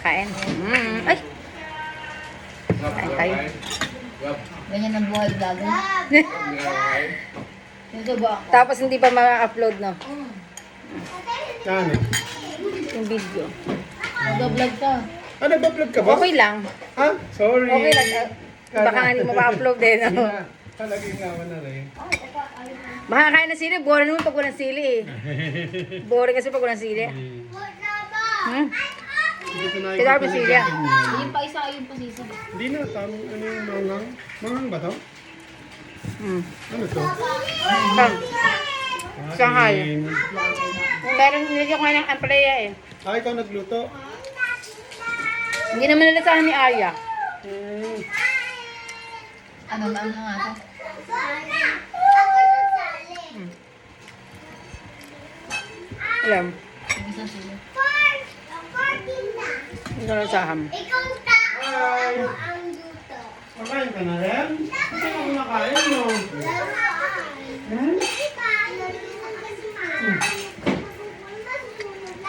Kain. Ay! Kain tayo. Ganyan ang buhay vlogger. Ito ba ako? Tapos hindi pa ma-upload, no? Ano? Yung video. Nag-vlog ka. Ah, nagpa-vlog ka ba? Okay lang. Ha? Sorry. Okay lang. Baka hindi mo pa-upload eh, no? Talagay nga ako na rin. Makakain ng sili. Boring naman pag walang sili eh. Boring kasi pag walang sili. Dito na Kaya dapat sili ah. Yung pa isa, yung pa sisig. Hindi na, tamang ano yung manghang. Manghang ba to? Ano to? Shanghai. Kain. Meron nilagyan ko nga ng ampalaya eh. Ah, ikaw nagluto? Hindi naman nalasahan ni Aya. Ano na nga ito? Alam. Yung isang sili. Hindi ko nalasahan. Ikaw tao ang luto. Makain ka na rin? Hindi ka kumakain, no?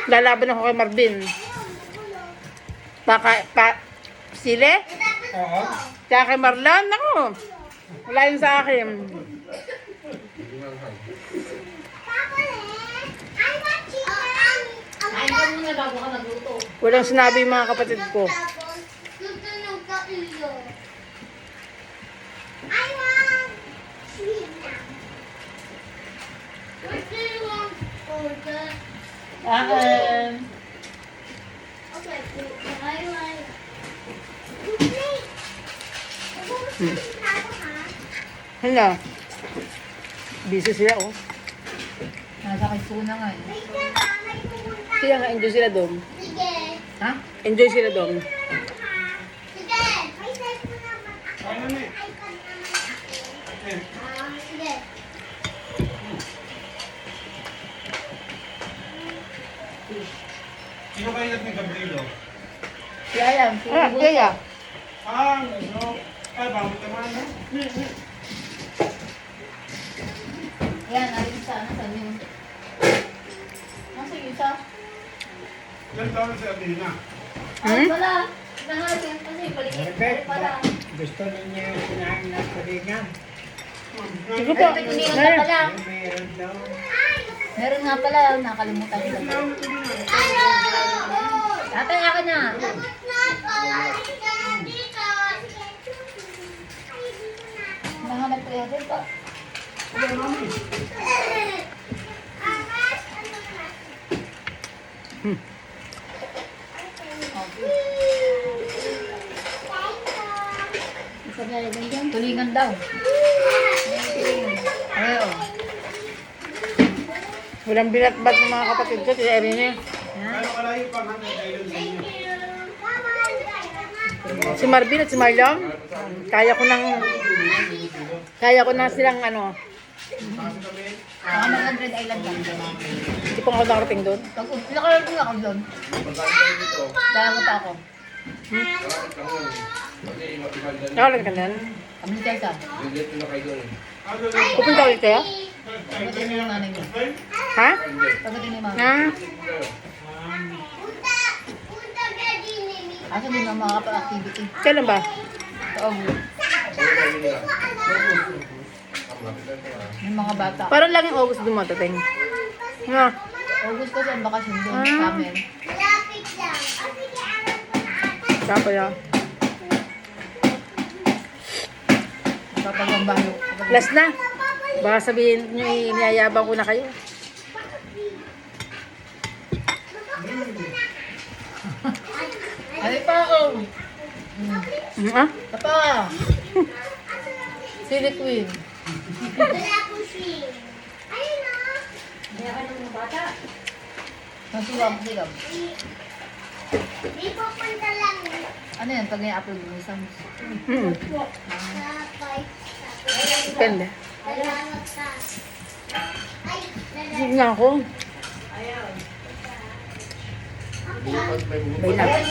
Lalaban ako kay Marvin. Sili? Oo. Kaya kay Marlon, ako. Wala yun sa akin. Kain ka muna bago ka nagluto. Walang sinabi yung mga kapatid ko. Tutunog ka iyo. I want sweet now. What do you want? Order. Okay, I want. Hala. Busy sila, oh. Nasa kay Suna nga eh. Kaya nga, enjoy sila doon. Sige. Ha? Enjoy sila doon. Sige. May cellphone naman ako. Ano na iPad naman ako. Sige. Sino kayo ni Gabrielo? Kaya yan. Kaya. Ah, ano? Ay, bakit naman, no? Yan, ayun isa. Nasaan yun? Nasaan yung isa? Ilan taon si Athena? Ay, wala. Nahatin kasi balik pala. Gusto ninyo yung sinain ng tulingan? Sige po. Hindi nga pala. Meron daw. Meron nga pala. Nakalimutan ko lang. Tatay, akin na. Tapos na ako. Dito. Nahanap ko yan. Pa. Angas, ano na? Sabi na rin dyan. Tulingan daw. Ay, oh. Walang binatbat ng mga kapatid ko. Si Erin niya. Kaya kalayo pang hanggang kayo sa inyo. Si Marvin at si Marlon. Kaya ko na silang ano. Baka mga Red Island lang. Hindi pa ako nakarating doon. Nakarating ako doon. Dalawa pa ako. Nakarating ka na. Kami tayo sa. Pupunta ulit kayo? Pagdating niyo yung nanay niya. Ha? Pagdating niyo yung mama. Na? Punta ka din ni Asa din ang mga pa-activity. Kailan ba? Oo. Yung mga bata. Parang lang yung August dumatating. Ha? August kasi ang bakasyon doon. Ah. Sa amin. Malapit lang. O sige, alam ko na ata. Sapa ya. Papagambalo. Last na. Baka sabihin nyo iniyayabang ko na kayo. Ay pa, oh. Ah? Papa. Sili Queen. Wala po siya. Ayun na. Nasuwang sigam. Di pupunta lang. Ano yan? Pag i-upload mo isang... Tapos, Depende. salamat ka. Ay, Sige nga ako. Bay na.